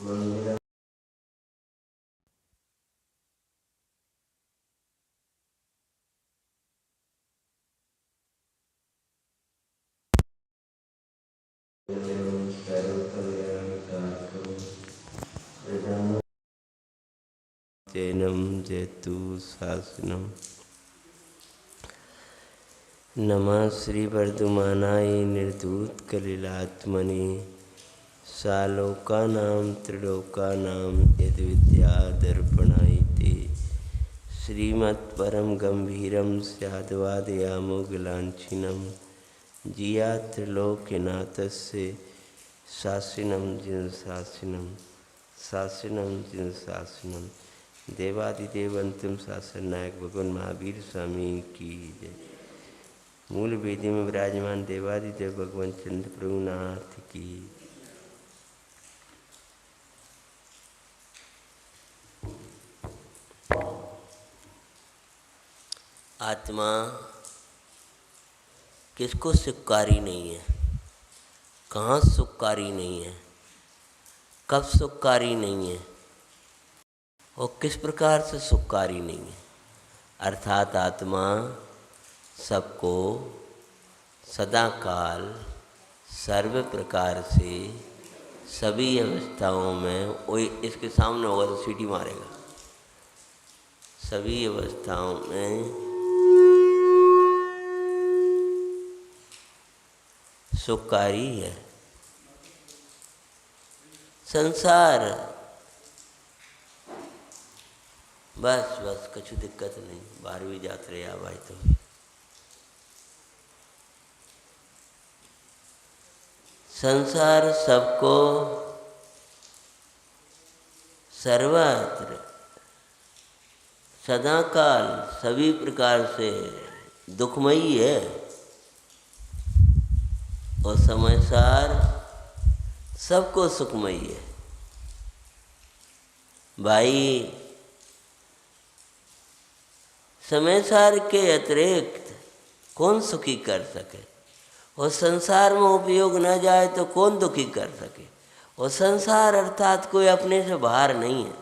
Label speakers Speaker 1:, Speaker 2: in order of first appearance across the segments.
Speaker 1: मंदिरम जैनम जैतु शासनम। नमः श्री वर्धमानाय निर्धूत कलिलात्मने सालोकानां त्रिलोकानां यद्विद्या दर्पणायते श्रीमत्परम गंभीरम स्याद्वादयामो गिलांछिनम जिया त्रिलोक्यनाथस्य शासनम जिन शासनम शासनम जिन शासनम। देवादिदेव अंतिम शासन नायक भगवान महावीर स्वामी की जय। मूल वेदी में विराजमान देवादिदेव भगवान चंद्र प्रभुनाथ की। आत्मा किसको सुखकारी नहीं है, कहाँ सुखकारी नहीं है, कब सुखकारी नहीं है और किस प्रकार से सुखकारी नहीं है। अर्थात आत्मा सबको सदा काल सर्व प्रकार से सभी अवस्थाओं में, वही इसके सामने होगा तो सीटी मारेगा, सभी अवस्थाओं में सुखकारी है। संसार बस बस कुछ दिक्कत नहीं, 12वीं जात रहे आ भाई। तो संसार सबको सर्वत्र सदाकाल सभी प्रकार से दुखमयी है और समय सार सबको सुखमयी है। भाई समय सार के अतिरिक्त कौन सुखी कर सके, और संसार में उपयोग न जाए तो कौन दुखी कर सके। और संसार अर्थात कोई अपने से बाहर नहीं है,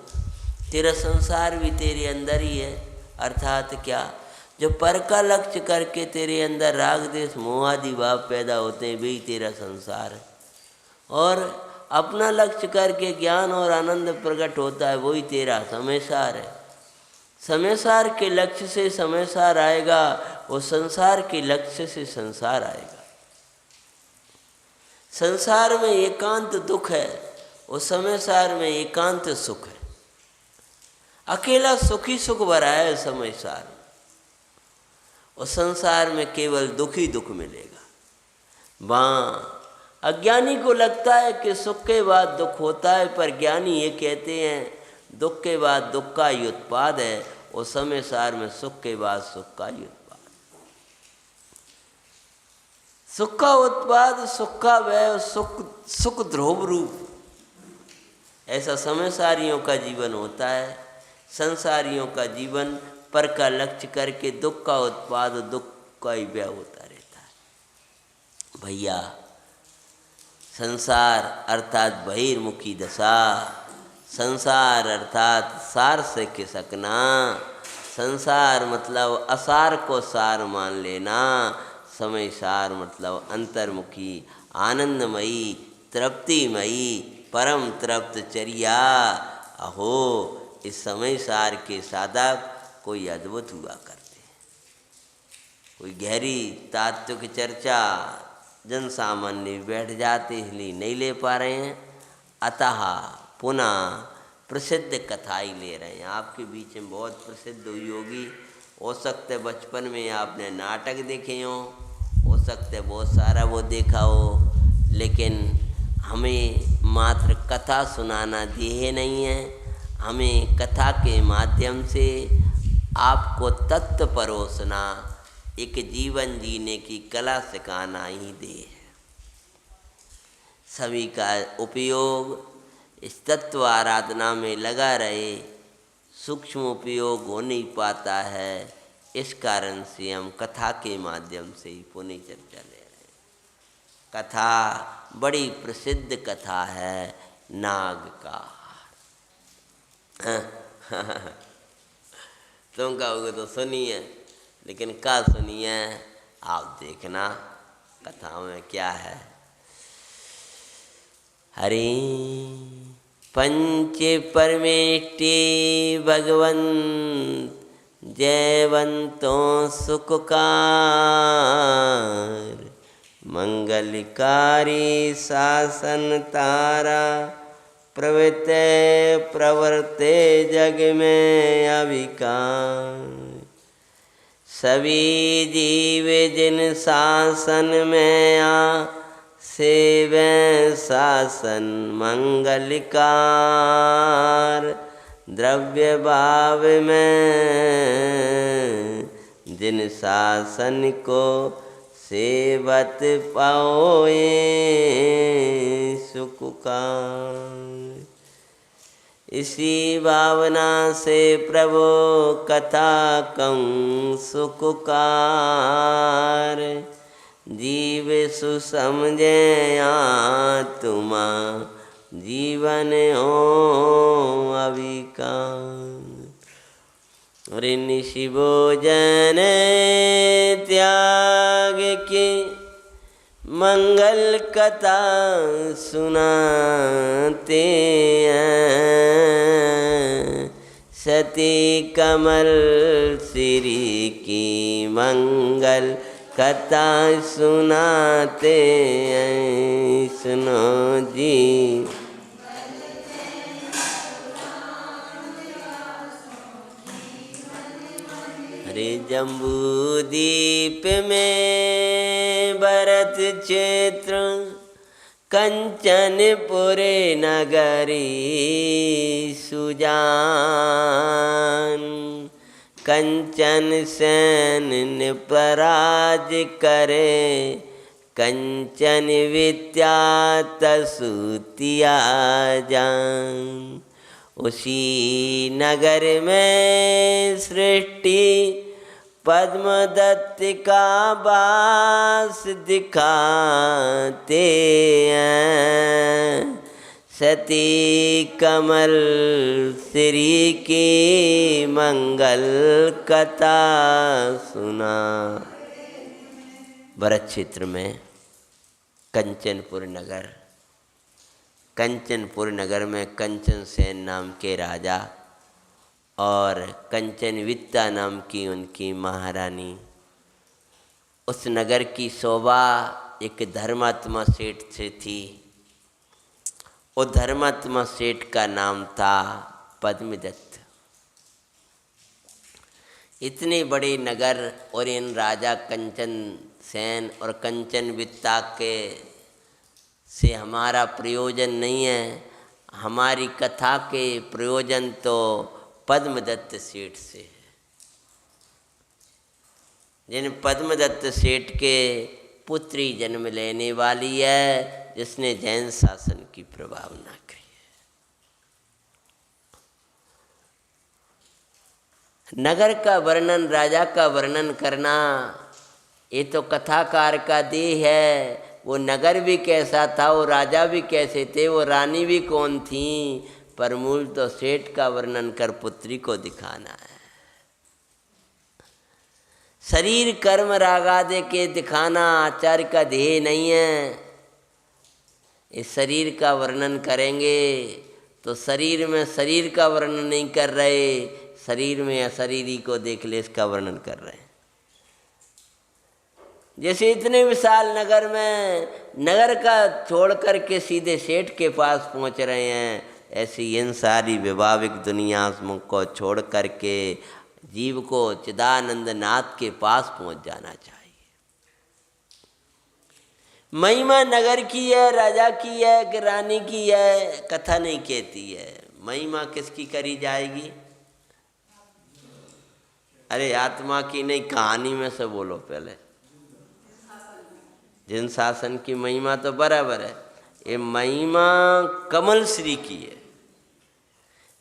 Speaker 1: तेरा संसार भी तेरे अंदर ही है। अर्थात क्या, जो पर का लक्ष्य करके तेरे अंदर राग देश मोह आदि भाव पैदा होते हैं, वही तेरा संसार है। और अपना लक्ष्य करके ज्ञान और आनंद प्रकट होता है, वही तेरा समय सार है। समय सार के लक्ष्य से समय सार आएगा, वो संसार के लक्ष्य से संसार आएगा। संसार में एकांत दुख है, वो समय सार में एकांत सुख है। अकेला सुख ही सुख भरा है समय सार, और संसार में केवल दुख ही दुख मिलेगा। वहाँ अज्ञानी को लगता है कि सुख के बाद दुख होता है, पर ज्ञानी ये कहते हैं दुख के बाद दुख का ही उत्पाद है, और समय सार में सुख के बाद सुख का ही उत्पाद। सुख का उत्पाद, सुख का वह, सुख ध्रुव रूप, ऐसा समय सारियों का जीवन होता है। संसारियों का जीवन पर का लक्ष्य करके दुख का उत्पाद, दुख का ही व्यय होता रहता है। भैया संसार अर्थात बहिर्मुखी दशा, संसार अर्थात सार से खिसकना, संसार मतलब असार को सार मान लेना, समय सार मतलब अंतर्मुखी आनंदमयी तृप्तिमयी परम तृप्त चर्या। अहो इस समय सार के साधक कोई अद्भुत हुआ करते हैं। कोई गहरी तात्विक चर्चा जन सामान्य बैठ जाते इसलिए नहीं ले पा रहे हैं, अतः पुनः प्रसिद्ध कथा ही ले रहे हैं। आपके बीच में बहुत प्रसिद्ध हुई होगी, हो सकता है बचपन में आपने नाटक देखे हो सकता है बहुत सारा वो देखा हो, लेकिन हमें मात्र कथा सुनाना ध्येय नहीं है। हमें कथा के माध्यम से आपको तत्व परोसना, एक जीवन जीने की कला सिखाना ही ध्येय है। सभी का उपयोग इस तत्व आराधना में लगा रहे, सूक्ष्म उपयोग हो नहीं पाता है। इस कारण से हम कथा के माध्यम से ही पुण्य चर्चा ले रहे हैं। कथा बड़ी प्रसिद्ध कथा है, नाग का तुम कहोगे तो सुनिए, लेकिन क्या सुनिए, आप देखना कथा में क्या है। हरि पंच परमेष्टि भगवंत जयवंतों सुखकार, मंगलकारी शासन तारा, प्रवृत्ते प्रवर्ते जग में अविकार। सभी जीव जिन शासन में आ, सेवे शासन मंगलकार। द्रव्य भाव में जिन शासन को सेवत पाओए सुख का। इसी भावना से प्रभु कथा कहूँ सुखकार। जीव सुसमझे आत्मा जीवन हो अविकार। ऋषि भोजन त्याग के मंगल कथा सुनाते हैं। सती कमल श्री की मंगल कथा सुनाते हैं। सुनो जी अरे जम्बूदीप में भरत क्षेत्र कंचनपुरे नगरी सुजान। कंचन सेन पराज करे कंचन विद्या तसुतिया जान। उसी नगर में सृष्टि पद्मदत्त का वास दिखाते हैं। सती कमल श्री की मंगल कथा सुना। भरत क्षेत्र में कंचनपुर नगर, कंचनपुर नगर में कंचन सेन नाम के राजा और कंचन विद्या नाम की उनकी महारानी। उस नगर की शोभा एक धर्मात्मा सेठ से थी। वो धर्मात्मा सेठ का नाम था पद्मदत्त। इतने बड़े नगर और इन राजा कंचन सेन और कंचन विद्या के से हमारा प्रयोजन नहीं है। हमारी कथा के प्रयोजन तो पद्मदत्त सेठ से है। जिन पद्मदत्त सेठ के पुत्री जन्म लेने वाली है, जिसने जैन शासन की प्रभावना की है। नगर का वर्णन, राजा का वर्णन करना ये तो कथाकार का देह है। वो नगर भी कैसा था, वो राजा भी कैसे थे, वो रानी भी कौन थी, पर मूल तो सेठ का वर्णन कर पुत्री को दिखाना है। शरीर कर्म राग आदि के दिखाना आचार्य का ध्येय नहीं है। इस शरीर का वर्णन करेंगे तो शरीर में शरीर का वर्णन नहीं कर रहे, शरीर में अशरीरी को देख ले इसका वर्णन कर रहे हैं। जैसे इतने विशाल नगर में नगर का छोड़ कर के सीधे सेठ के पास पहुंच रहे हैं, ऐसी इन सारी विभाविक दुनिया को छोड़ कर के जीव को चिदानंद नाथ के पास पहुंच जाना चाहिए। महिमा नगर की है, राजा की है कि रानी की है, कथा नहीं कहती है। महिमा किसकी करी जाएगी? अरे आत्मा की नहीं, कहानी में से बोलो पहले। जिन शासन की महिमा तो बराबर है, ये महिमा कमल श्री की है।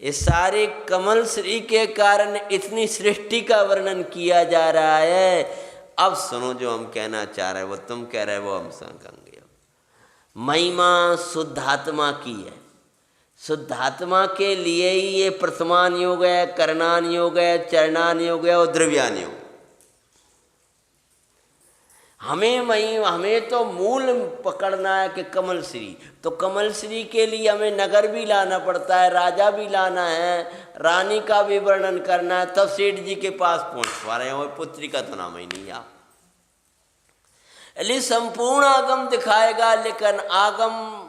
Speaker 1: इस सारे कमल श्री के कारण इतनी सृष्टि का वर्णन किया जा रहा है। अब सुनो जो हम कहना चाह रहे हैं, वो तुम कह रहे हो वो हम कहेंगे। महिमा शुद्धात्मा की है। शुद्धात्मा के लिए ही ये प्रथमान योग है, करणान योग है, चरणान योग है और द्रव्यान योग। हमें तो मूल पकड़ना है कि कमल श्री, तो कमल श्री के लिए हमें नगर भी लाना पड़ता है, राजा भी लाना है, रानी का भी वर्णन करना है, तब सेठ जी के पास पहुंच पा रहे हैं। और पुत्री का तो नाम ही नहीं आप। इसलिए संपूर्ण आगम दिखाएगा, लेकिन आगम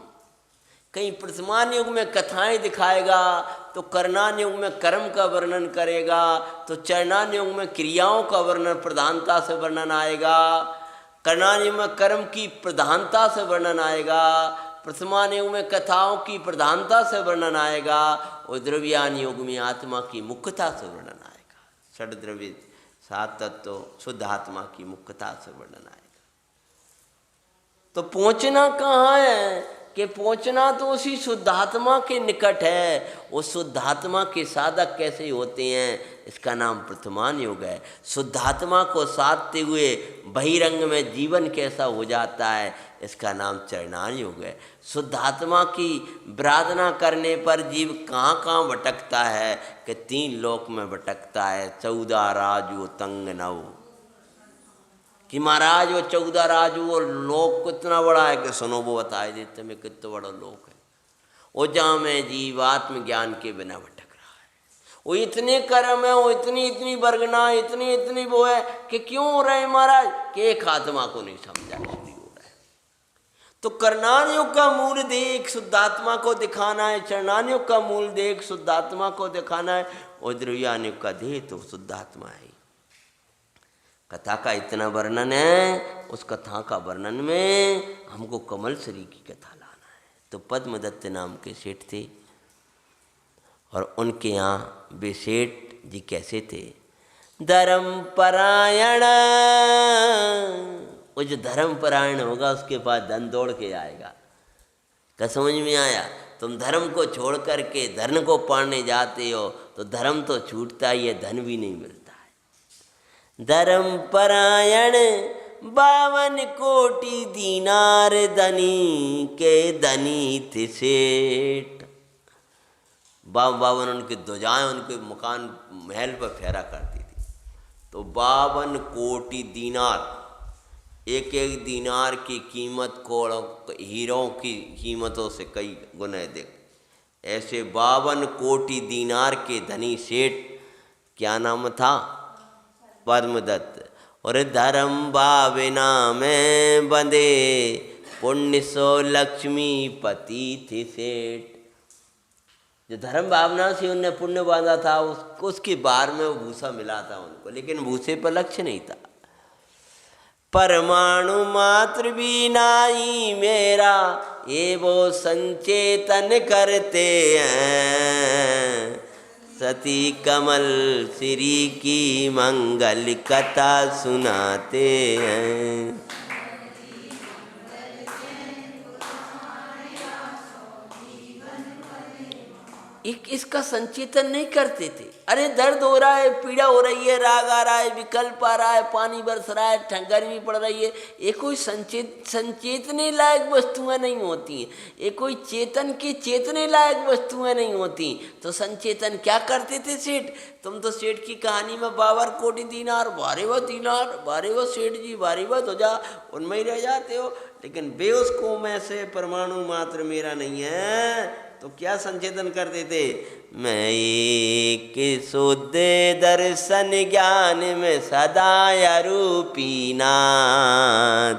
Speaker 1: कहीं प्रथमान युग में कथाएं दिखाएगा, तो करणान युग में कर्म का वर्णन करेगा, तो चरणान युग में क्रियाओं का वर्णन प्रधानता से वर्णन आएगा, करणान युग में कर्म की प्रधानता से वर्णन आएगा, प्रथमान युग में कथाओं की प्रधानता से वर्णन आएगा, और द्रव्यान युग में आत्मा की मुख्यता से वर्णन आएगा। षड द्रव्य सात तत्व शुद्ध आत्मा की मुख्यता से वर्णन आएगा। तो पहुंचना कहाँ है कि पहुंचना तो उसी शुद्धात्मा के निकट है। वो शुद्धात्मा के साधक कैसे होते हैं, इसका नाम प्रथमान योग है। शुद्धात्मा को साधते हुए बहिरंग में जीवन कैसा हो जाता है, इसका नाम चरणान योग है। शुद्धात्मा की प्रार्थना करने पर जीव कहाँ कहाँ भटकता है कि 3 लोक में भटकता है। 14 राजू तंग नव, कि महाराज वो 14 राजू वो लोक कितना बड़ा है कि सुनो वो बताए देते में कितना बड़ा लोक है। वो जहाँ में जीव आत्म ज्ञान के बिना भटक रहा है। वो इतने कर्म है, वो इतनी वर्गना, इतनी वो है कि क्यों हो रहे हैं महाराज, कि एक आत्मा को नहीं समझा इसलिए हो रहा है। तो करणान युग का मूल देख शुद्धात्मा को दिखाना है, चरणान युग का मूल देख शुद्धात्मा को दिखाना है, और द्रव्यान युग का देह तो शुद्धात्मा है। कथा का इतना वर्णन है, उस कथा का वर्णन में हमको कमल श्री की कथा लाना है। तो पद्मदत्त नाम के सेठ थे, और उनके यहाँ वे सेठ जी कैसे थे, धर्म परायण। वो जो धर्म परायण होगा उसके पास धन दौड़ के आएगा। क्या समझ में आया? तुम धर्म को छोड़ करके धन को पाने जाते हो तो धर्म तो छूटता ही है, धन भी नहीं मिलता। धर्म परायण 52 कोटि दीनार धनी के धनी थे सेठ। 52 उनकी ध्वजाएं उनके मकान महल पर फहरा करती थी। तो 52 कोटि दीनार, एक एक दीनार की कीमत को हीरों की कीमतों से कई गुने देख। ऐसे 52 कोटि दीनार के धनी सेठ, क्या नाम था? पद्मदत्त। और धर्म भावना में बंधे पुण्य सो लक्ष्मी पति थे सेठ। जो धर्म भावना से उनने पुण्य बांधा था, उसके बार में वो भूसा मिला था उनको, लेकिन भूसे पर लक्ष्य नहीं था। परमाणु मात्र भी नाई मेरा, ये वो संचेतन करते हैं। सती कमल श्री की मंगल कथा सुनाते हैं। इसका संचेतन नहीं करते थे। अरे दर्द हो रहा है, पीड़ा हो रही है, राग आ रहा है, विकल्प आ रहा है, पानी बरस रहा है, गर्मी पड़ रही है, ये कोई संचेतने लायक वस्तुएं नहीं होती हैं। ये कोई चेतने लायक वस्तुएं नहीं होती। तो संचेतन क्या करते थे सेठ? तुम तो सेठ की कहानी में 52 कोटि दीनार, बारे वो सेठ जी, बारे वो ध्वजा, उनमें ही रह जाते हो। लेकिन बे उसको में से परमाणु मात्र मेरा नहीं है, तो क्या संचेतन करते थे? मैं एक शुद्ध दर्शन ज्ञान में सदा रूपी नाथ,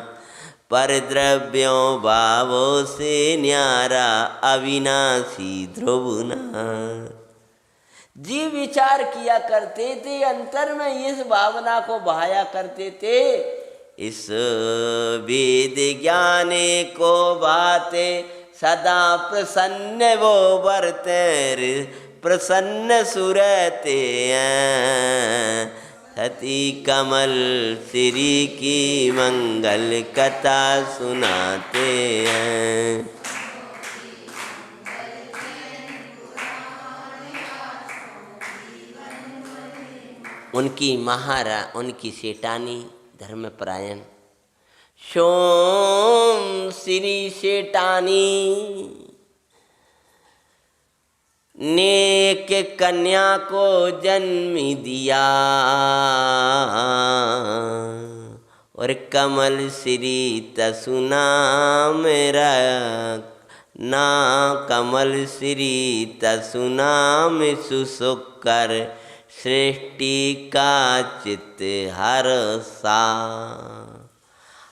Speaker 1: पर द्रव्यों भावों से न्यारा अविनाशी ध्रुवनाथ। जी विचार किया करते थे, अंतर में इस भावना को बहाया करते थे। इस वेद ज्ञान को बाते सदा प्रसन्न वो बरतर, प्रसन्न सुरते हैं। सती कमल श्री की मंगल कथा सुनाते हैं। उनकी सेठानी धर्मपरायण सोम श्री सेठानी नेक कन्या को जन्म दिया और कमल श्री तसु नाम ना कमल श्री तसु नाम सुसुख कर सृष्टि का चित्त हर्षा।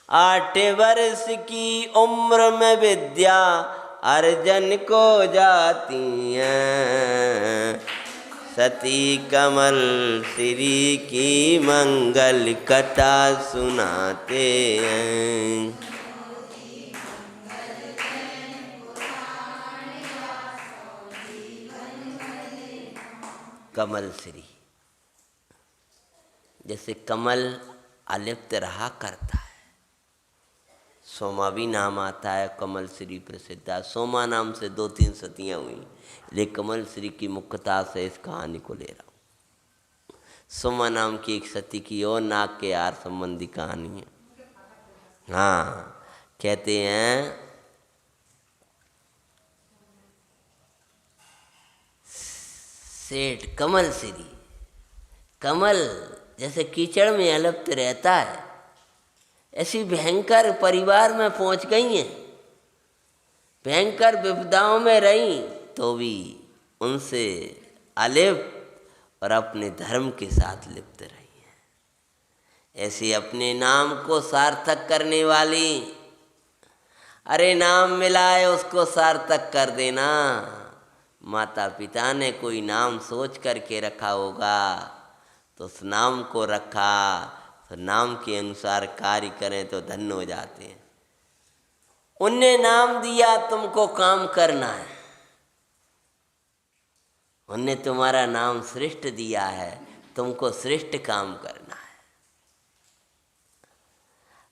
Speaker 1: 8 वर्ष की उम्र में विद्या अर्जन को जाती हैं, सती कमल श्री की मंगल कथा सुनाते हैं। कमल श्री, जैसे कमल अलिप्त रहा करता है, सोमा भी नाम आता है, कमल श्री प्रसिद्ध है। सोमा नाम से 2-3 सतियाँ हुई, लेकिन कमल श्री की मुख्यता से इस कहानी को ले रहा हूँ। सोमा नाम की एक सती की और नाग के आर संबंधी कहानी है। हाँ, कहते हैं सेठ कमल श्री, कमल जैसे कीचड़ में अलिप्त रहता है, ऐसी भयंकर परिवार में पहुंच गई हैं, भयंकर विपदाओं में रही, तो भी उनसे अलिप्त और अपने धर्म के साथ लिप्त रही हैं। ऐसे अपने नाम को सार्थक करने वाली, अरे नाम मिला है उसको सार्थक कर देना। माता पिता ने कोई नाम सोच करके रखा होगा तो उस नाम को रखा, तो नाम के अनुसार कार्य करें तो धन्य हो जाते हैं। उनने नाम दिया तुमको काम करना है, उनने तुम्हारा नाम श्रेष्ठ दिया है, तुमको श्रेष्ठ काम करना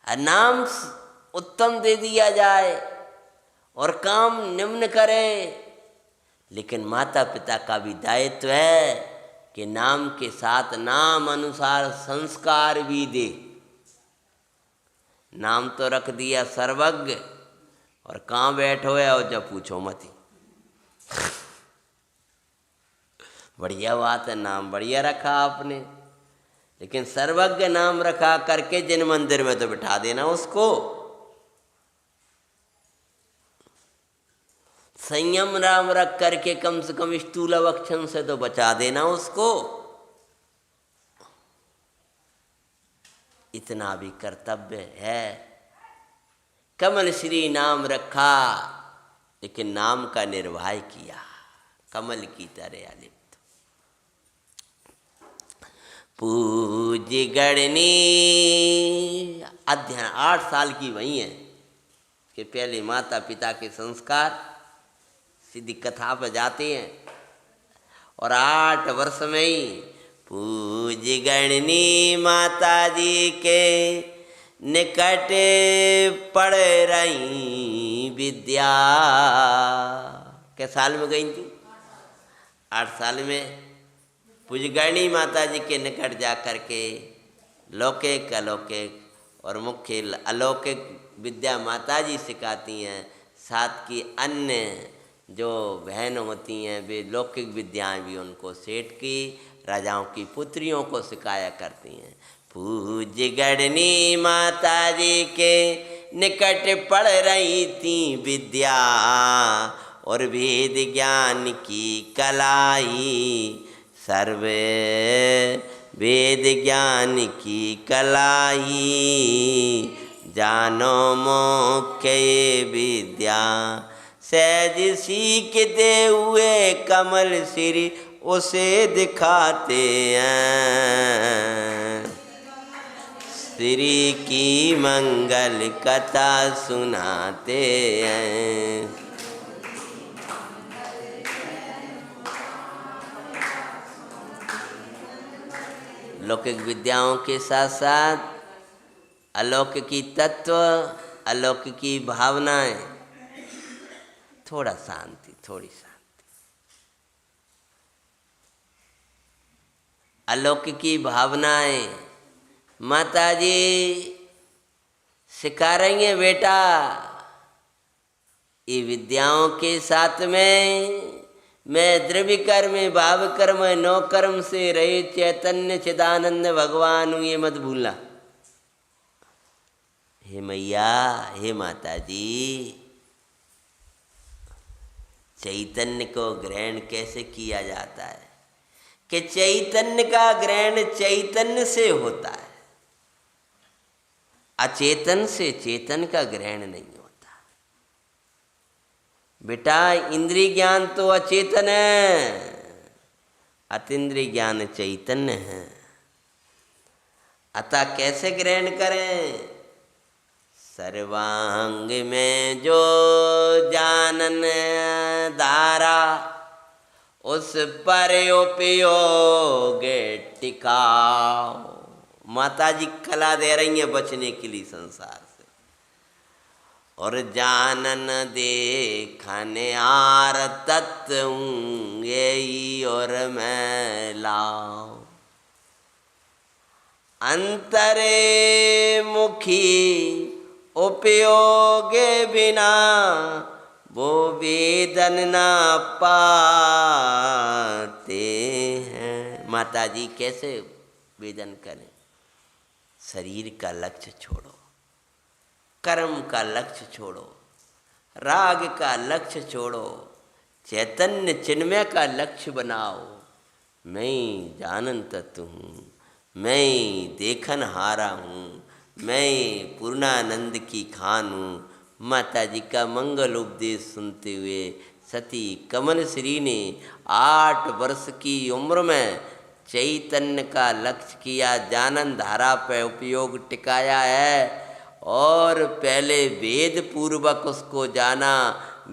Speaker 1: है। नाम उत्तम दे दिया जाए और काम निम्न करे, लेकिन माता पिता का भी दायित्व है कि नाम के साथ नाम अनुसार संस्कार भी दे। नाम तो रख दिया सर्वज्ञ और कहाँ बैठो है और जब पूछो मत ही। बढ़िया बात है, नाम बढ़िया रखा आपने, लेकिन सर्वज्ञ नाम रखा करके जिन मंदिर में तो बिठा देना उसको। संयम राम रख करके कम से कम स्थूल अवक्षण से तो बचा देना उसको। इतना भी कर्तव्य है। कमल श्री नाम रखा, लेकिन नाम का निर्वाह किया कमल की तरह अलिप्त। पूज्य गणनी अध्ययन 8 साल की वही है कि पहले माता पिता के संस्कार सीधी कथा पर जाते हैं, और 8 वर्ष में ही पूज्य गणनी माता जी के निकट पढ़ रही विद्या। क्या साल में गई थी? 8 साल में पूज्य गणनी माता जी के निकट जा कर के लौकिक अलौकिक और मुख्य अलौकिक विद्या माता जी सिखाती हैं। साथ की अन्य जो बहन होती हैं वे लौकिक विद्याएं भी उनको सेठ की राजाओं की पुत्रियों को सिखाया करती हैं। पूज्य गणनी माता जी के निकट पढ़ रही थी विद्या और वेद ज्ञान की कलाई, सर्वे वेद ज्ञान की कलाई, जानो मुख्य विद्या सहज सीखते हुए कमल श्री उसे दिखाते हैं। श्री की मंगल कथा सुनाते हैं। लौकिक विद्याओं के साथ साथ अलौकिकी तत्व, अलौकिकी भावनाएं, थोड़ी शांति। अलौकिकी भावनाएं माता जी सिखा रही हैं, बेटा ये विद्याओं के साथ में मैं द्रव्य कर्म भाव कर्म नौ कर्म से रहे चैतन्य चिदानंद भगवान हूँ, ये मत भूलना। हे मैया, हे माता जी, चैतन्य को ग्रहण कैसे किया जाता है कि चैतन्य का ग्रहण चैतन्य से होता है, अचेतन से चेतन का ग्रहण नहीं होता। बेटा इंद्रिय ज्ञान तो अचेतन है, अतीन्द्रिय ज्ञान चैतन्य है। अतः कैसे ग्रहण करें? सर्वांग में जो जानन धारा, उस पर उपयोग टिकाओ। माता जी कला दे रही हैं बचने के लिए संसार से। और जानन देखन आर तत्व यही और मैं लाओ, अंतरे मुखी उपयोगे बिना वो वेदन ना पाते हैं। माता जी कैसे वेदन करें? शरीर का लक्ष्य छोड़ो, कर्म का लक्ष्य छोड़ो, राग का लक्ष्य छोड़ो, चैतन्य चिन्मय का लक्ष्य बनाओ। मैं जानन तत्व हूँ, मैं देखन हारा हूँ, मैं पूर्णानंद की खान हूँ। माता जी का मंगल उपदेश सुनते हुए सती कमल श्री ने 8 वर्ष की उम्र में चैतन्य का लक्ष्य किया, जानन धारा पर उपयोग टिकाया है। और पहले वेद पूर्वक उसको जाना,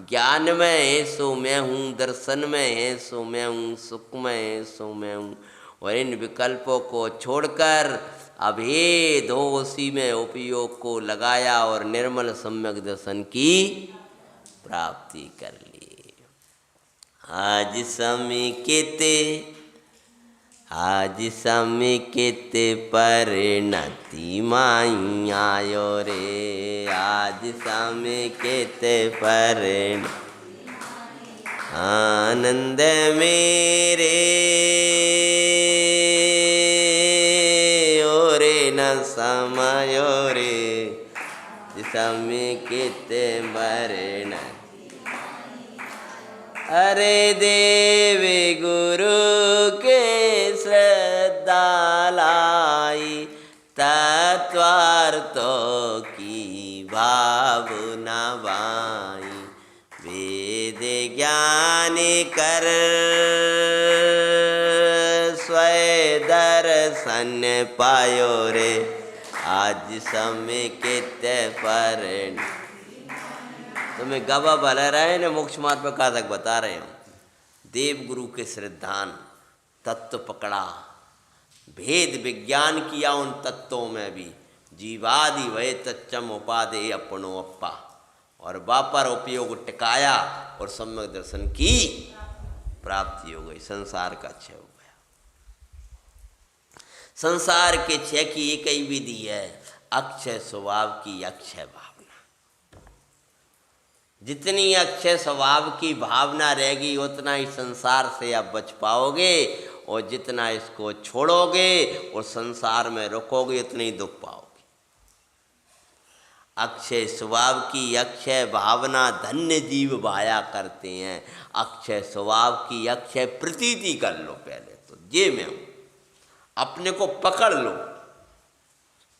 Speaker 1: ज्ञान में है सो मैं हूँ, दर्शन में है सो मैं हूँ, सुख में है सो मैं हूँ। और इन विकल्पों को छोड़कर अभेद हो उसी में उपयोग को लगाया और निर्मल सम्यक दर्शन की प्राप्ति कर ली। आज समिकित परिणति माई आयो रे, आज समिकित परिणति आनंद मेरे ओरे न समयो रे, समिकित परिणति। अरे देवी गुरु के श्रद्धा लाई, तत्वार्थों की भावना बाई। वेद ज्ञान कर स्वयं दर्शन पायो रे, आज समिकित परिणति। तुम्हें गवा भला रहे न मोक्ष मार्ग पर कहा तक बता रहे हो। देव गुरु के श्रद्धान तत्व पकड़ा, भेद विज्ञान किया उन तत्वों में भी। जीवादि वै तच्चम उपादे अपनो अप्पा, और वापर उपयोग टिकाया और सम्यक दर्शन की प्राप्ति हो गई। संसार का क्षय हो गया। संसार के क्षय की एक ही विधि है, अक्षय स्वभाव की अक्षय भावना। जितनी अक्षय स्वभाव की भावना रहेगी उतना ही संसार से आप बच पाओगे, और जितना इसको छोड़ोगे और संसार में रुकोगे उतने ही दुख पाओगे। अक्षय स्वभाव की अक्षय भावना धन्य जीव भाया करते हैं। अक्षय स्वभाव की अक्षय प्रतीति कर लो पहले तो, ये मैं हूँ। अपने को पकड़ लो,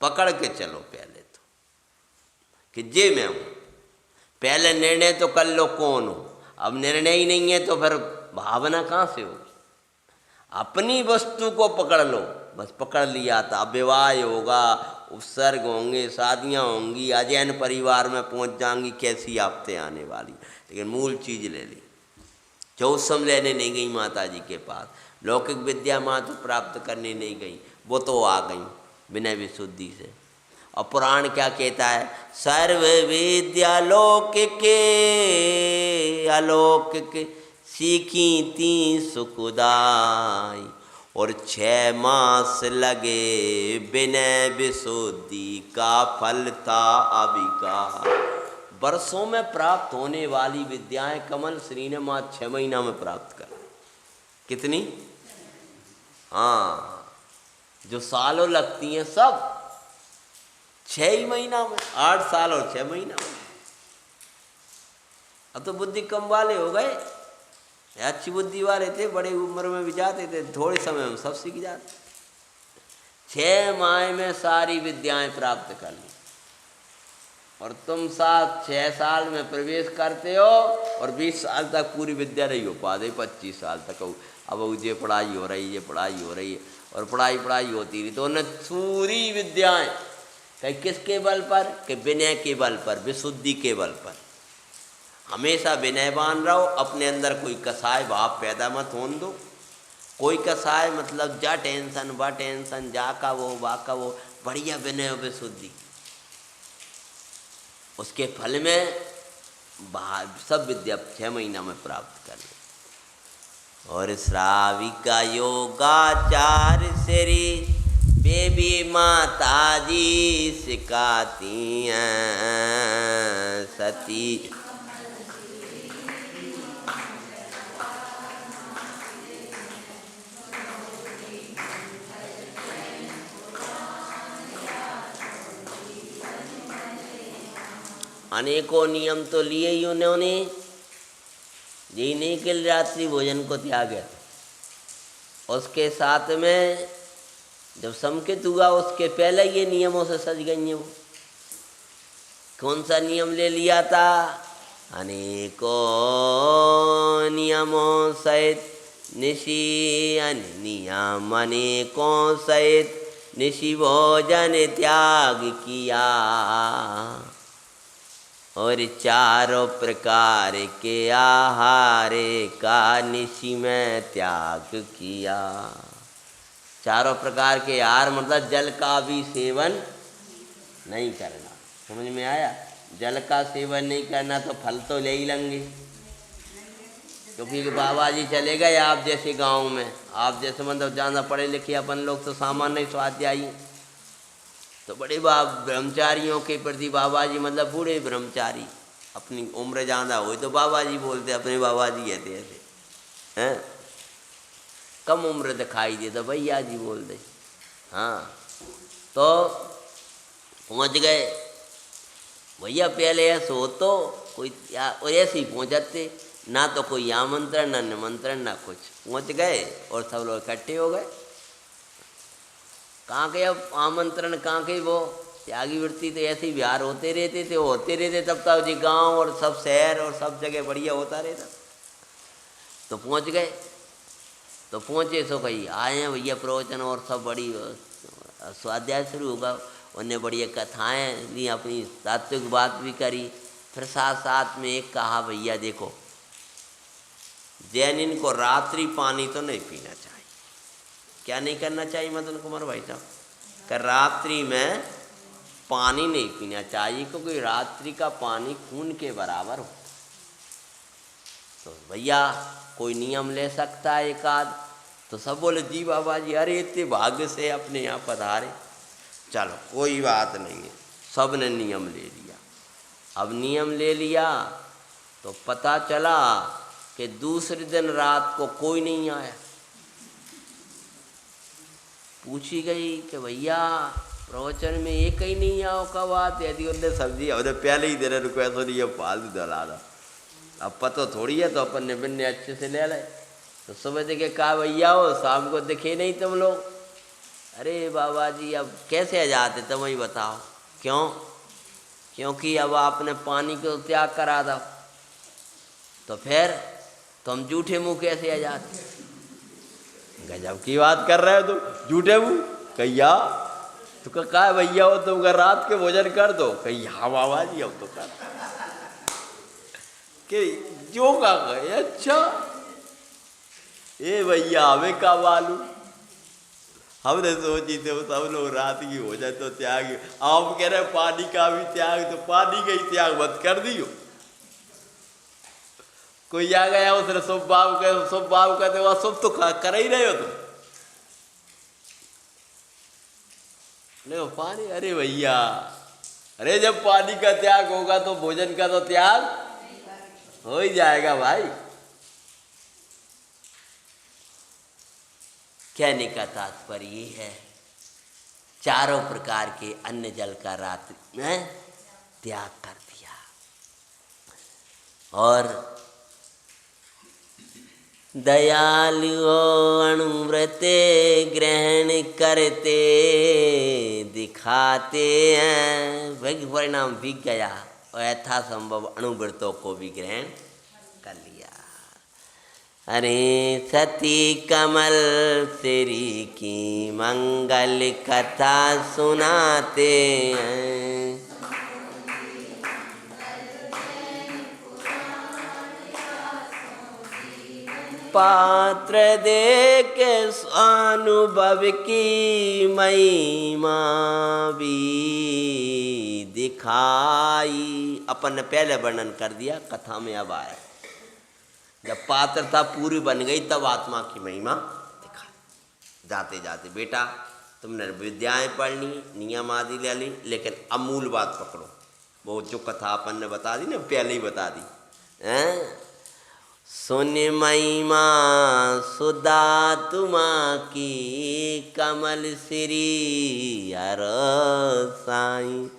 Speaker 1: पकड़ के चलो पहले तो कि ये मैं हूँ। पहले निर्णय तो कर लो कौन हो। अब निर्णय ही नहीं है तो फिर भावना कहाँ से होगी? अपनी वस्तु को पकड़ लो, बस पकड़ लिया था। अब विवाह होगा, उपसर्ग होंगे, शादियाँ होंगी, अजैन परिवार में पहुंच जाएंगी, कैसी आफतें आने वाली, लेकिन मूल चीज़ ले ली। चौसम लेने नहीं गई माता जी के पास, लौकिक विद्या माँ तो प्राप्त करने नहीं गई, वो तो आ गई विनय विशुद्धि से। और पुराण क्या कहता है? सर्व विद्या लौकिके अलौकिक सीखी ती सुखदाई, और 6 मास लगे विनय विशुद्धि का फल था अभी का। वर्षों में प्राप्त होने वाली विद्याएं कमल श्री ने माँ 6 महीना में प्राप्त कर। कितनी? हाँ, जो सालों लगती हैं सब 6 ही महीना में, 8 साल और 6 महीना में। अब तो बुद्धि कम वाले हो गए, अच्छी बुद्धि वाले थे, बड़े उम्र में भी जाते थे, थोड़े समय में सब सीख जाते। 6 माह में सारी विद्याएं प्राप्त कर ली, और तुम 6 साल में प्रवेश करते हो और 20 साल तक पूरी विद्या नहीं हो पाते, 25 साल तक। अब ये पढ़ाई हो रही है, पढ़ाई हो रही है, और पढ़ाई होती रही तो उन्हें पूरी विद्याएं कहीं किसके बल पर? कि विनय के बल पर, विशुद्धि के बल पर। हमेशा विनयवान रहो, अपने अंदर कोई कसाय भाव पैदा मत होने दो। कोई कसाय मतलब जा टेंशन बा टेंशन, जा का वो बा का वो, बढ़िया विनय विशुद्धि, उसके फल में सब विद्या 6 महीना में प्राप्त कर ले। और श्राविका योगाचार श्री बेबी माता जी सिखाती हैं सती। अनेकों नियम तो लिए ही उन्होंने, यही नहीं कि रात्रि भोजन को त्यागे, उसके साथ में जब संकित हुआ उसके पहले ये नियमों से सज गई हैं वो। कौन सा नियम ले लिया था? अनेकों नियमों सहित निशि नियम अनेकों सहित निशि भोजन त्याग किया, और 4 प्रकार के आहार का निशि में त्याग किया। 4 प्रकार के आहार मतलब जल का भी सेवन नहीं करना। समझ में आया? जल का सेवन नहीं करना तो फल तो ले ही लेंगे, क्योंकि बाबा जी चले गए आप जैसे गांव में, आप जैसे मतलब ज़्यादा पढ़े लिखे अपन लोग तो सामान्य स्वाध्यायी, तो बड़े ब्रह्मचारियों के प्रति बाबा जी मतलब बूढ़े ब्रह्मचारी, अपनी उम्र ज़्यादा हो तो बाबा जी बोलते, अपने बाबा जी कहते ऐसे हैं। कम उम्र दिखाई दे तो भैया जी बोलते। हाँ, तो पहुँच गए भैया, पहले ऐसे हो तो कोई ऐसे ही पहुँचते, ना तो कोई आमंत्रण ना निमंत्रण ना कुछ। पहुँच गए और सब लोग इकट्ठे हो गए। कहाँ के अब आमंत्रण, कहाँ के वो त्यागी वृत्ति, तो ऐसे ही बिहार होते रहते थे, होते रहते तब तक जी गांव और सब शहर और सब जगह बढ़िया होता रहता। तो पहुंच गए, तो पहुँचे सो कही आए हैं भैया प्रवचन और सब बड़ी स्वाध्याय शुरू होगा। उन्हें बढ़िया कथाएँ ली, अपनी तात्विक बात भी करी, फिर साथ साथ में एक कहा भैया देखो जैन इनको रात्रि पानी तो नहीं पीना चाहिए। क्या नहीं करना चाहिए मदन कुमार भाई साहब? कि रात्रि में पानी नहीं पीना चाहिए, क्योंकि रात्रि का पानी खून के बराबर हो। तो भैया कोई नियम ले सकता है एक आध? तो सब बोले जी बाबा जी, अरे इतने भाग्य से अपने यहाँ पधारे। चलो कोई बात नहीं है, सब ने नियम ले लिया। अब नियम ले लिया तो पता चला कि दूसरे दिन रात को कोई नहीं आया। पूछी गई कि भैया प्रवचन में एक ही नहीं आओ, कब आते? यदि उनने सब्जी उन्हें पहले ही दे रहे रुको, ऐसा नहीं है फालतू दला रहा, अब पता थोड़ी है तो अपन ने बिन्ने अच्छे से ले लाए। तो सुबह देखे कहा भैया हो, शाम को दिखे नहीं तुम लोग। अरे बाबा जी अब कैसे आ जाते तुम ही बताओ। क्यों? क्योंकि अब आपने पानी को त्याग करा था, तो फिर तुम झूठे मुँह कैसे आ जाते? गजब की बात कर रहे हो तुम, झूठे मुँह कहिया। तो कहा भैया हो तुम अगर रात के भोजन कर दो, कही हाँ बाबा जी अब तो कर के जो का कहे। अच्छा ए भैया हमें का मालूम, हमने सोची थे वो सब लोग रात की हो जाए तो त्याग, आप कह रहे पानी का भी त्याग, तो पानी का ही त्याग मत कर दियो। कोई आ गया उसने शुभ बाबू कहते हो शुभ तो कर ही रहे हो तुम। नहीं पानी, अरे भैया अरे जब पानी का त्याग होगा तो भोजन का तो त्याग हो ही जाएगा भाई। कहने का तात्पर्य ये है, चारों प्रकार के अन्न जल का रात्रि में त्याग कर दिया और दयालु अणुव्रते ग्रहण करते दिखाते हैं। वही परिणाम बिक गया और यथासंभव अणुव्रतों को भी ग्रहण कर लिया। अरे सती कमल तेरी की मंगल कथा सुनाते हैं। पात्र दे के स्वानुभव की महिमा भी दिखाई। अपन ने पहले वर्णन कर दिया, कथा में अब आया। जब पात्रता पूरी बन गई तब आत्मा की महिमा दिखाई। जाते जाते बेटा तुमने विद्याएं पढ़ ली, नियम आदि ले ली, लेकिन अमूल बात पकड़ो। वो जो कथा अपन ने बता दी ना, पहले ही बता दी हैं। सुन महिमा सुधा तुमा की कमल श्री हर साईं।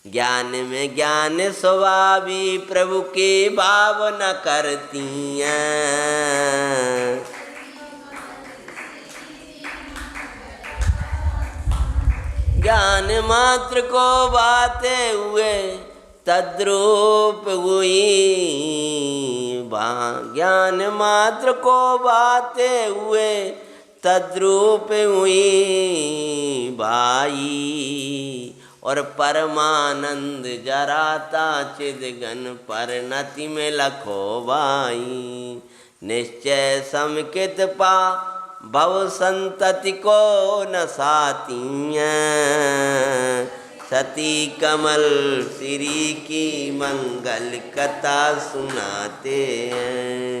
Speaker 1: ज्ञान में ज्ञान स्वभावी प्रभु की भावना करती हैं। ज्ञान मात्र को बातें हुए तद्रूप हुई। ज्ञान मात्र को बातें हुए तद्रूप हुई भाई। और परमानंद जराता चिदगन परिणति में लखो भाई। निश्चय समकित पा भव संतति को न साती हैं। सती कमल श्री की मंगल कथा सुनाते हैं।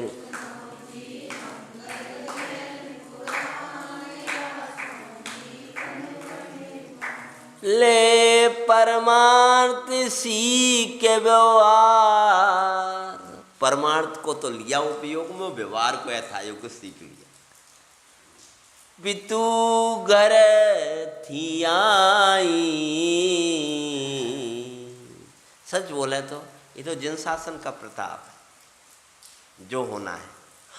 Speaker 1: ले परमार्थ सीख व्यवहार। परमार्थ को तो लिया उपयोग में, व्यवहार को यथायोग सीख लिया। बितू घर थी आई। सच बोले तो ये तो जिन शासन का प्रताप है, जो होना है।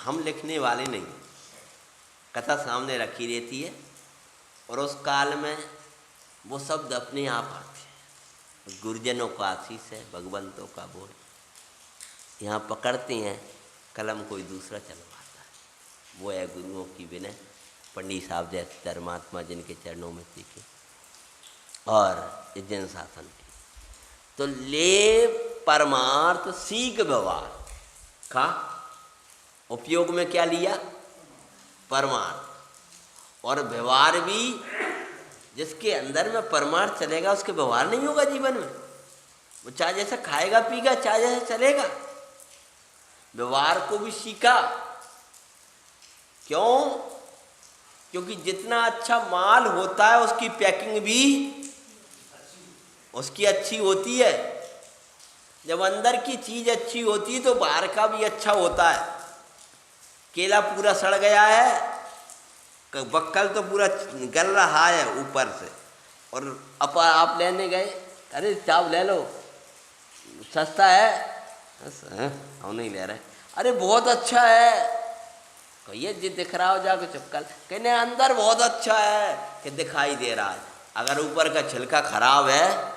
Speaker 1: हम लिखने वाले नहीं, कथा सामने रखी रहती है और उस काल में वो शब्द अपने आप आते हैं। गुरुजनों का आशीष है, भगवंतों का बोल। यहाँ पकड़ते हैं, कलम कोई दूसरा चलवाता है। वो है गुरुओं की विनय। पंडित साहब जैसे धर्मात्मा जिनके चरणों में सीखे और जन शासन की। तो ले परमार्थ सीख व्यवहार का उपयोग में क्या लिया? परमार्थ। और व्यवहार भी, जिसके अंदर में परमार्थ चलेगा उसके व्यवहार नहीं होगा जीवन में। वो चाहे जैसा खाएगा पीगा, चाहे जैसा चलेगा। व्यवहार को भी सीखा। क्यों? क्योंकि जितना अच्छा माल होता है उसकी पैकिंग भी उसकी अच्छी होती है। जब अंदर की चीज अच्छी होती है तो बाहर का भी अच्छा होता है। केला पूरा सड़ गया है, बक्कल तो पूरा गल रहा है ऊपर से, और आप लेने गए, अरे चाव ले लो, सस्ता है, हम नहीं ले रहे, अरे बहुत अच्छा है, कहिए जी दिख रहा हो जाके चुपकल, कहने अंदर बहुत अच्छा है कि दिखाई दे रहा है। अगर ऊपर का छिलका खराब है,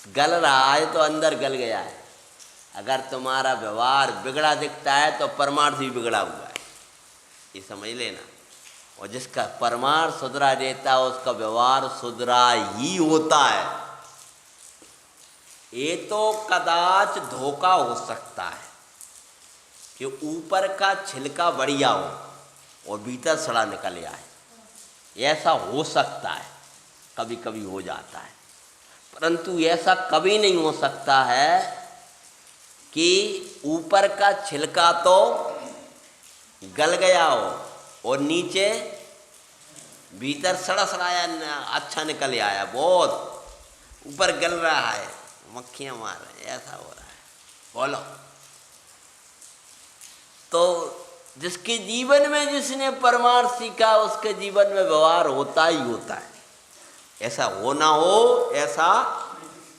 Speaker 1: गल रहा है, तो अंदर गल गया है। अगर तुम्हारा व्यवहार बिगड़ा दिखता है तो परमार्थ भी बिगड़ा हुआ है, ये समझ लेना। और जिसका परमार्थ सुधरा देता है उसका व्यवहार सुधरा ही होता है। ये तो कदाच धोखा हो सकता है कि ऊपर का छिलका बढ़िया हो और भीतर सड़ा निकल आए, ऐसा हो सकता है, कभी कभी हो जाता है। परंतु ऐसा कभी नहीं हो सकता है कि ऊपर का छिलका तो गल गया हो और नीचे भीतर सड़ा सड़ाया अच्छा निकल आया। बहुत ऊपर गल रहा है, मक्खियां मार रहे हैं, ऐसा हो रहा है। बोलो, तो जिसके जीवन में जिसने परमार्थ सीखा उसके जीवन में व्यवहार होता ही होता है। ऐसा हो ना हो ऐसा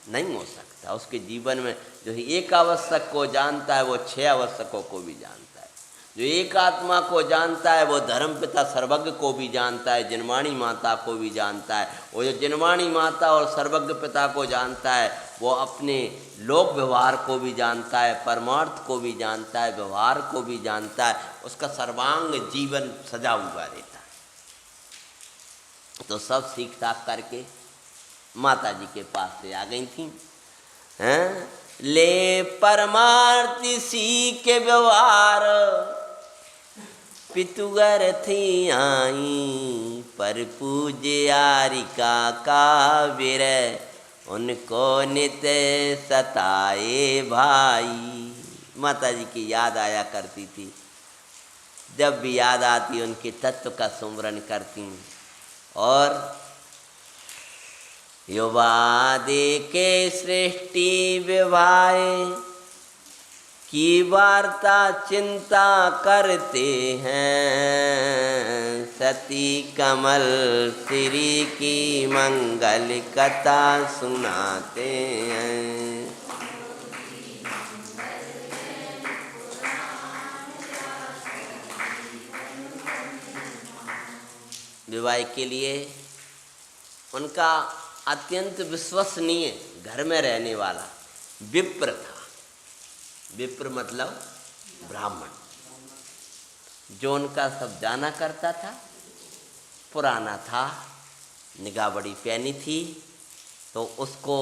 Speaker 1: नहीं हो सकता। उसके जीवन में जो एक आवश्यक को जानता है वो 6 आवश्यकों को भी जानता है। जो एक आत्मा को जानता है वो धर्मपिता सर्वज्ञ को भी जानता है, जिनवाणी माता को भी जानता है। वो जो जिनवाणी माता और सर्वज्ञ पिता को जानता है वो अपने लोक व्यवहार को भी जानता है, परमार्थ को भी जानता है, व्यवहार को भी जानता है। उसका सर्वांग जीवन सजा हुआ रहता है। तो सब सीख साख करके माता जी के पास से आ गई थी। हैं? ले परमार्थ सीख व्यवहार पितुगर थी आई, पर पूज्यारिका का विरह उनको नित सताए भाई। माता जी की याद आया करती थी। जब भी याद आती उनके तत्व का सुमरन करती और युवा के सृष्टि विवाहे की वार्ता चिंता करते हैं। सती कमल श्री की मंगल कथा सुनाते हैं। विवाह के लिए उनका अत्यंत विश्वसनीय घर में रहने वाला विप्र था। विप्र मतलब ब्राह्मण, जो उनका सब जाना करता था, पुराना था, निगाह बड़ी पैनी थी। तो उसको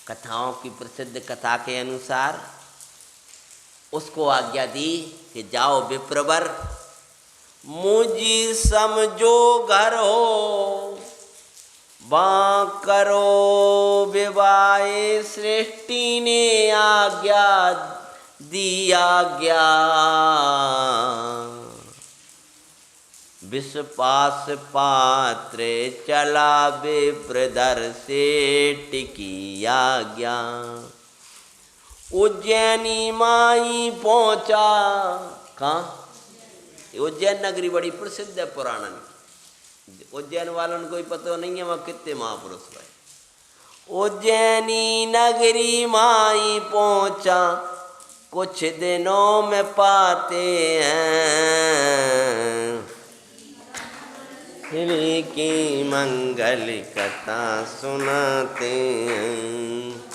Speaker 1: कथाओं की प्रसिद्ध कथा के अनुसार उसको आज्ञा दी कि जाओ विप्रवर, मुझी समझो घर हो, बाँ करो विवाह सृष्टि ने आज्ञा दी आज्ञा। विश्वास पात्र चला विप्रधर से टिकी आज्ञा। उज्जैनी माई पहुँचा। कहाँ? उज्जैन नगरी बड़ी प्रसिद्ध है पुराणन की। उज्जैन वालों को ही पता नहीं है वहाँ कितने महापुरुष रहे। उज्जैनी नगरी माई पहुँचा, कुछ दिनों में पाते हैं श्री की मंगल कथा सुनाते हैं।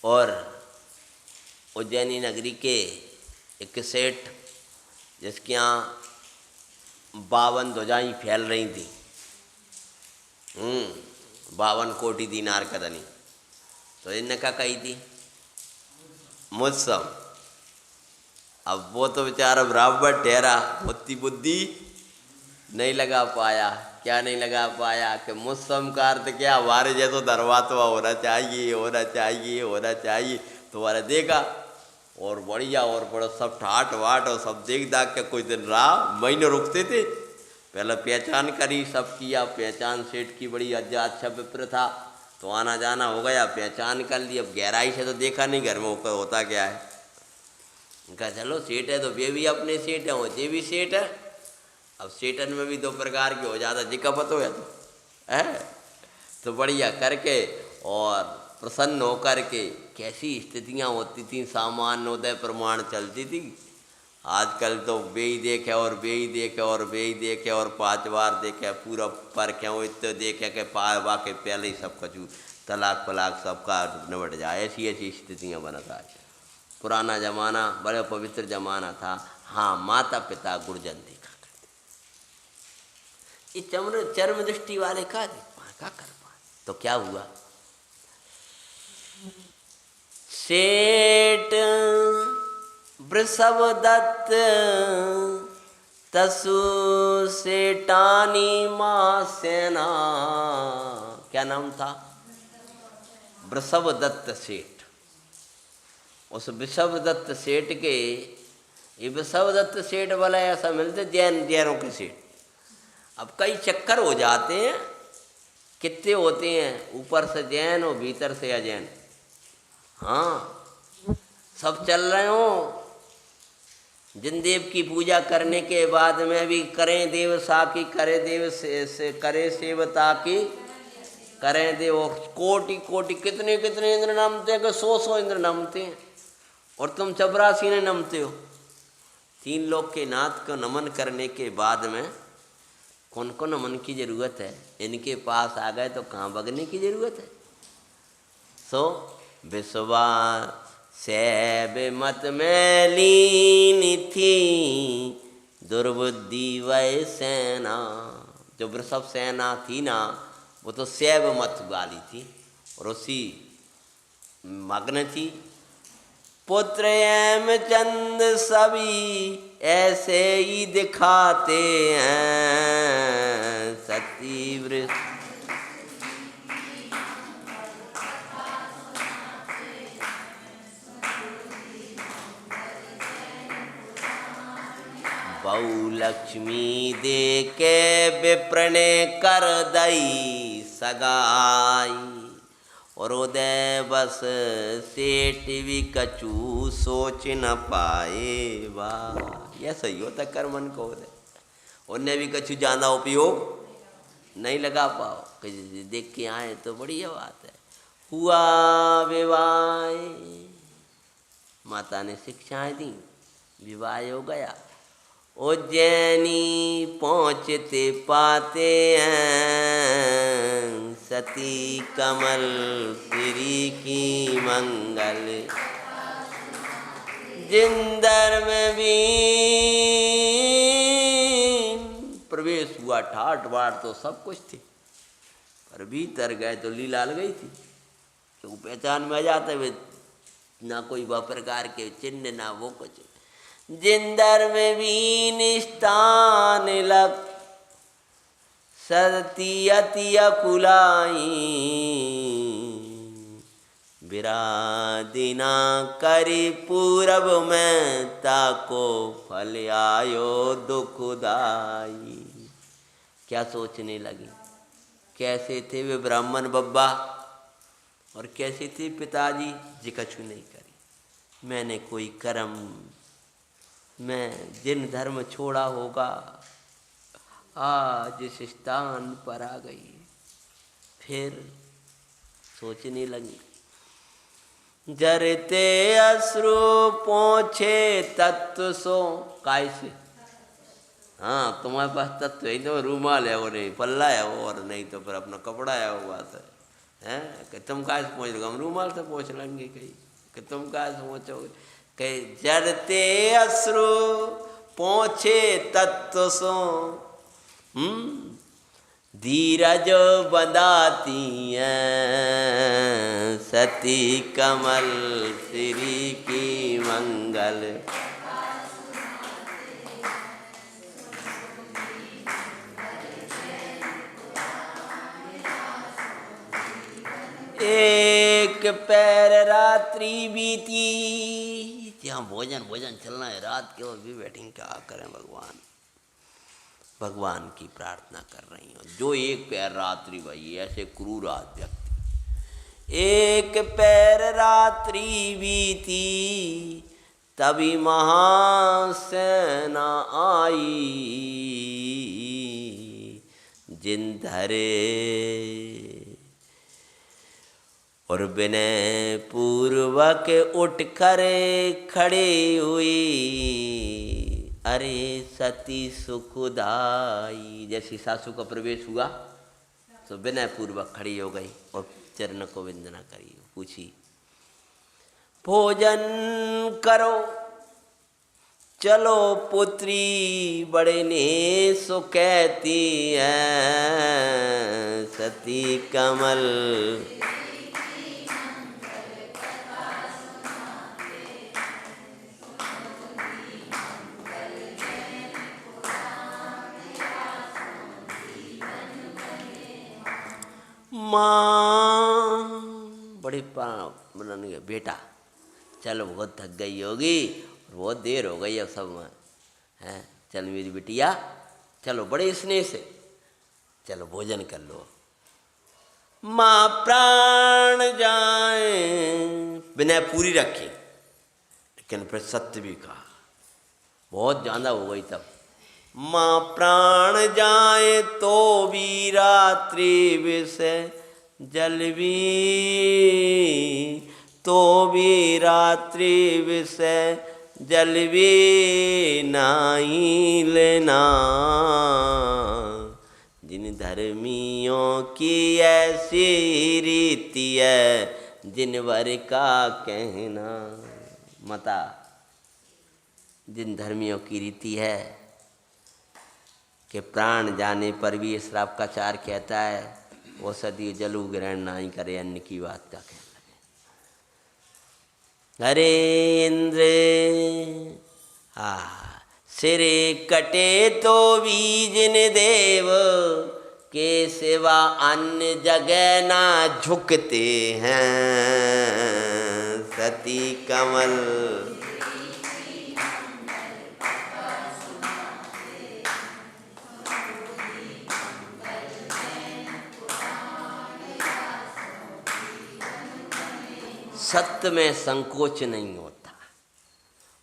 Speaker 1: और उज्जैनी नगरी के एक सेठ जिसके यहाँ 52 ध्वजाएं फैल रही थी, 52 कोटि दीनार कदनी, तो इनने क्या कही थी? मुझसम। अब वो तो बेचारा ब्राह्मण ठहरा, उतनी बुद्धि नहीं लगा पाया। क्या नहीं लगा पाया कि मुझसम का अर्थ क्या? हमारे जैसा धर्मात्मा होना चाहिए, होना चाहिए, होना चाहिए। तुम्हारा देखा और बढ़िया और बड़ा सब ठाट वाट और सब देख दाख के कुछ दिन रहा, महीने रुकते थे। पहले पहचान करी, सब किया पहचान। सेठ की बड़ी अच्छा विप्र था तो आना जाना हो गया, पहचान कर ली। अब गहराई से तो देखा नहीं घर में होता क्या है। उनका चलो सेठ है तो वे भी अपने सेठ हैं, वो ये भी सेठ है। अब सेठन में भी 2 प्रकार के हो जाता, जिका पतो है तो है। तो बढ़िया करके और प्रसन्न होकर के कैसी स्थितियाँ होती थी, सामान्योदय प्रमाण चलती थी। आजकल तो बेई देखे और बेई देखे और बेई देखे और 5 बार देखे, पूरा परखे वो इतने देखे कि पावा के पहले ही सब कुछ तलाक पलाक सबका निबट जाए। ऐसी ऐसी स्थितियाँ बनता है। पुराना ज़माना बड़े पवित्र ज़माना था। हाँ, माता पिता गुरजन देखा करते। ये चर्म दृष्टि वाले का कर पाए तो क्या हुआ? सेठ वृषभदत्त तसु सेठानी मां सेना। क्या नाम था? वृषभदत्त सेठ। उस वृषभदत्त सेठ के ये बसवदत्त सेठ वाला ऐसा मिलते जैनों के सेठ। अब कई चक्कर हो जाते हैं, कितने होते हैं, ऊपर से जैन और भीतर से अजैन। हाँ, सब चल रहे हो। जिन देव की पूजा करने के बाद में भी करें देव साकी, करे देव से करे सेवता की, करें देव। कोटि कोटि कितने कितने इंद्र नमते हैं, कि 100 इंद्र नमते हैं, और तुम 84 ने नमते हो। 3 लोग के नाथ को नमन करने के बाद में कौन को नमन की जरूरत है? इनके पास आ गए तो कहाँ भगने की जरूरत है? सो विश्वास सैब मत में लीन थी, दुर्बुद्धि वै सेना। जो वृषभ सेना थी ना, वो तो सैब मत वाली थी और उसी मग्न थी। पुत्र एम चंद सभी ऐसे ही दिखाते हैं, सती वृष बहु लक्ष्मी दे के विप्र ने कर दई सगाई, और उदय बस सेठ भी कछु सोच न पाए। वाह, यह सही होता कर्मन को उदय। उनने भी कछु ज़्यादा उपयोग नहीं लगा पाओ, कि देख के आए तो बढ़िया बात है। हुआ विवाह, माता ने शिक्षाएं दी, विवाह हो गया। उज्जैनी पहुँचते पाते हैं, सती कमल श्री की मंगल। जिंदर में भी प्रवेश हुआ, ठाट बाट तो सब कुछ थी, पर भीतर गए तो लीला लग गई थी। क्यों पहचान में आ जाते हुए, ना कोई वह प्रकार के चिन्ह, ना वो कुछ। जिंदर में भी निष्ठान लग, सती अति अकुलाई। विरादिना करी पूरब में, ताको फल आयो दुखदाई। क्या सोचने लगी, कैसे थे वे ब्राह्मण बब्बा और कैसे थे पिताजी जी? कछु नहीं करी मैंने कोई कर्म, मैं जिन धर्म छोड़ा होगा, आज इस स्थान पर आ गई। फिर सोचने लगी, जरते अश्रु पहुँचे तत्व सो। कैसे? हाँ, तुम्हारे पास तत्व है तो रूमाल है, वो नहीं पल्ला है वो, और नहीं तो फिर अपना कपड़ा है, वो बात है कि तुम कैसे पहुँच लोगे? हम रूमाल से पहुँच लेंगे कहीं, कि तुम कैसे पहुँचोगे? कहीं जरते अश्रु पहुँचे तत्व सो, धीरज बंधाती हैं, सती कमल श्री की मंगल। एक पैर रात्रि बीती, यहाँ भोजन चलना है, रात के वक्त भी बैठेंगे, क्या करें भगवान? भगवान की प्रार्थना कर रही हूँ। जो एक पैर रात्रि, भाई ऐसे क्रूर व्यक्ति, एक पैर रात्रि बीती, तभी महासेना आई। जिन धरे और विनय पूर्वक उठ कर खड़े हुई, अरे सती सुखदाई। जैसी सासू का प्रवेश हुआ तो विनय पूर्वक खड़ी हो गई और चरण को वंदना करी, पूछी, भोजन करो, चलो पुत्री, बड़े ने सो कहती है, सती कमल माँ। बड़ी बनाने बेटा, चलो बहुत थक गई होगी, बहुत देर हो गई अब सब हैं। चल मेरी बिटिया, चलो बड़े स्नेह से चलो भोजन कर लो। माँ प्राण जाए, विनय पूरी रखी, लेकिन फिर सत्य भी कहा, बहुत ज़्यादा हो गई तब। माँ प्राण जाए तो भी रात्रि विषय जलवी, तो भी रात्रि विषय जलवी नाई लेना। जिन धर्मियों की ऐसी रीति है, जिन वर का कहना। माता, जिन धर्मियों की रीति है कि प्राण जाने पर भी श्राप का चार कहता है, वो सदी जलु ग्रहण नहीं करे, अन्न की बात का कहने लगे। अरे इंद्र सिरे कटे तो भी जिन देव के सिवा अन्य जगह ना झुकते हैं। सती कमल सत्य में संकोच नहीं होता,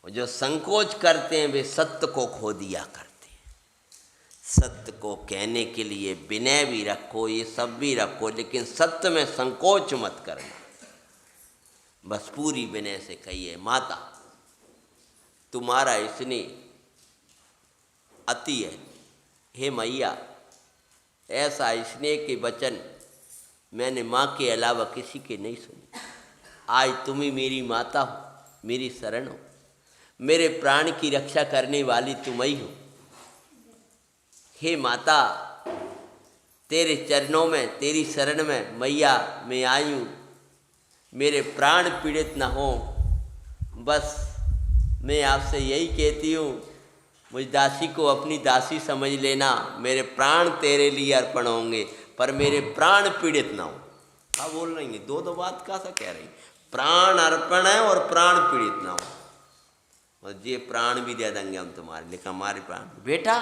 Speaker 1: और जो संकोच करते हैं वे सत्य को खो दिया करते हैं। सत्य को कहने के लिए विनय भी रखो, ये सब भी रखो, लेकिन सत्य में संकोच मत करना। बस पूरी विनय से कहिए, माता तुम्हारा स्नेह अति है, हे मैया, ऐसा स्नेह के वचन मैंने माँ के अलावा किसी के नहीं सुने। आज तुम ही मेरी माता हो, मेरी शरण हो, मेरे प्राण की रक्षा करने वाली तुम ही हो। हे माता, तेरे चरणों में, तेरी शरण में मैया मैं आई हूँ। मेरे प्राण पीड़ित न हो, बस मैं आपसे यही कहती हूँ, मुझ दासी को अपनी दासी समझ लेना। मेरे प्राण तेरे लिए अर्पण होंगे, पर मेरे प्राण पीड़ित ना हो। क्या बोल रही है, दो बात का सा कह रही। प्राण अर्पण है और प्राण पीड़ित ना हो, और ये प्राण भी दे देंगे हम तुम्हारे, लेकिन हमारे प्राण बेटा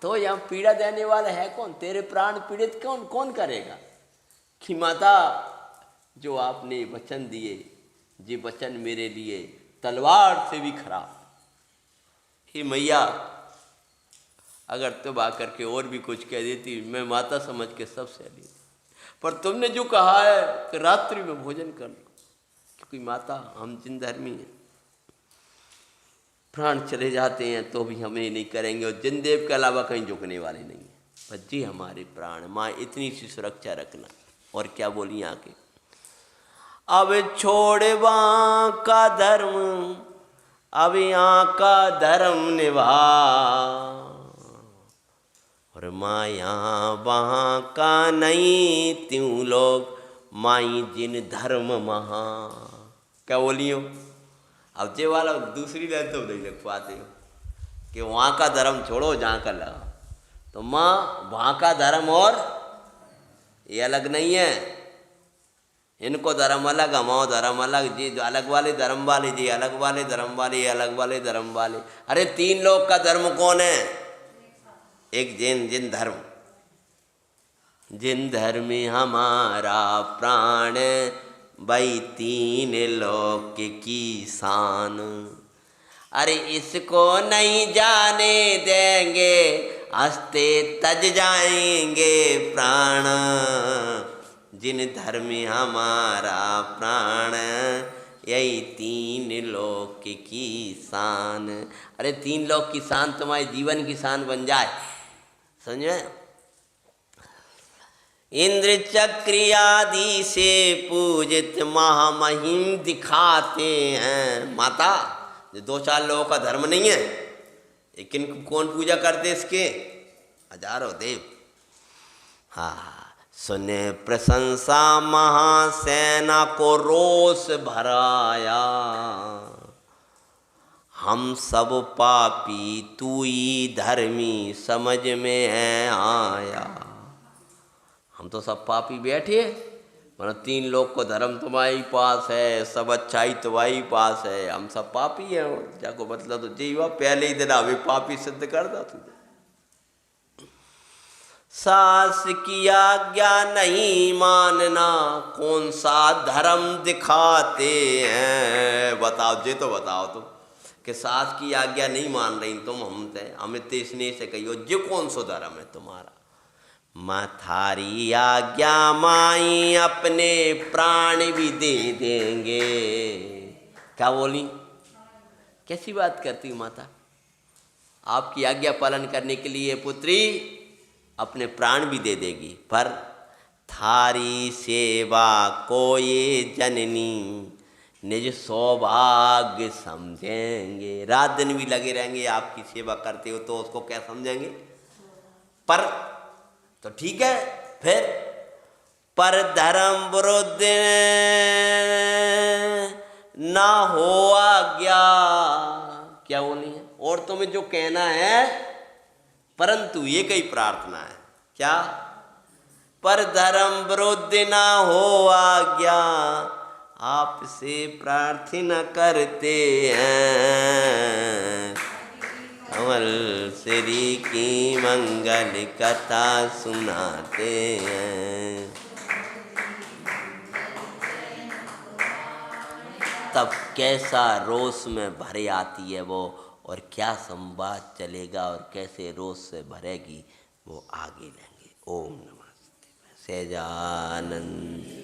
Speaker 1: तो यहाँ पीड़ा देने वाला है कौन? तेरे प्राण पीड़ित कौन करेगा? कि माता, जो आपने वचन दिए, ये वचन मेरे लिए तलवार से भी खराब। हे मैया, अगर तुम आकर के और भी कुछ कह देती, मैं माता समझ के सब सह लेती, पर तुमने जो कहा है कि रात्रि में भोजन कर लो, क्योंकि माता हम जिन धर्मी हैं, प्राण चले जाते हैं तो भी हमें नहीं करेंगे, और जिन देव के अलावा कहीं झुकने वाले नहीं हैं। बच्ची हमारे प्राण, माँ इतनी सी सुरक्षा रखना। और क्या बोली आके, अब छोड़वा का धर्म, अब यहाँ का धर्म निभा, और माँ यहाँ वहाँ का नहीं, त्यों लोग माई जिन धर्म महा। क्या बोली हो? अब जे वाला दूसरी लाइन तो नहीं लिख पाते हो कि वहाँ का धर्म छोड़ो जहाँ का लगा। तो माँ, वहाँ का धर्म और ये अलग नहीं है। इनको धर्म अलग, हमारा धर्म अलग, जी अलग वाले धर्म वाले, जी अलग वाले धर्म वाले, ये अलग वाले धर्म वाले। अरे तीन लोग का धर्म कौन है? एक जिन धर्म, जिन धर्म हमारा प्राण, भाई तीन लोक की शान। अरे इसको नहीं जाने देंगे, हंसते तज जाएंगे प्राण। जिन धर्म हमारा प्राण, यही तीन लोक की शान। अरे तीन लोक की शान तुम्हारे जीवन की शान बन जाए, समझे? इंद्र चक्र आदि से पूजित महामहिम दिखाते हैं। माता, ये दो चार लोगों का धर्म नहीं है, लेकिन कौन पूजा करते इसके? हजारों देव। हाँ, सुने प्रशंसा महासेना को रोष भराया, हम सब पापी तू ही धर्मी समझ में है आया। हम तो सब पापी बैठे, मतलब 3 लोग को धर्म तुम्हारे पास है, सब अच्छाई तुम्हारे पास है, हम सब पापी हैं। जाको मतलब तो जीवा पहले ही दिन अभी पापी सिद्ध कर दा तुझे। सास की आज्ञा नहीं मानना कौन सा धर्म दिखाते हैं। बताओ जे तो बताओ तुम कि सास की आज्ञा नहीं मान रही तुम हमसे, हमें तो स्नेह से कहियो जो कौन सो धर्म है तुम्हारा। माँ थारी आज्ञा माई अपने प्राण भी दे देंगे। क्या बोली, कैसी बात करती हूँ माता, आपकी आज्ञा पालन करने के लिए पुत्री अपने प्राण भी दे देगी। पर थारी सेवा को ये जननी निज सौभाग्य समझेंगे। रात दिन भी लगे रहेंगे, आपकी सेवा करते हो तो उसको क्या समझेंगे। पर तो ठीक है फिर, पर धर्म विरुद्ध ना हो आज्ञा। क्या बोली है, और तुम्हें जो कहना है परंतु ये कई प्रार्थना है। क्या, पर धर्म विरुद्ध ना हो आज्ञा आपसे प्रार्थना करते हैं। कमल श्री की मंगल कथा सुनाते हैं। तब कैसा रोष में भरे आती है वो, और क्या संवाद चलेगा और कैसे रोष से भरेगी वो आगे लेंगे। ओम नमः शिवाय। सहजानंद।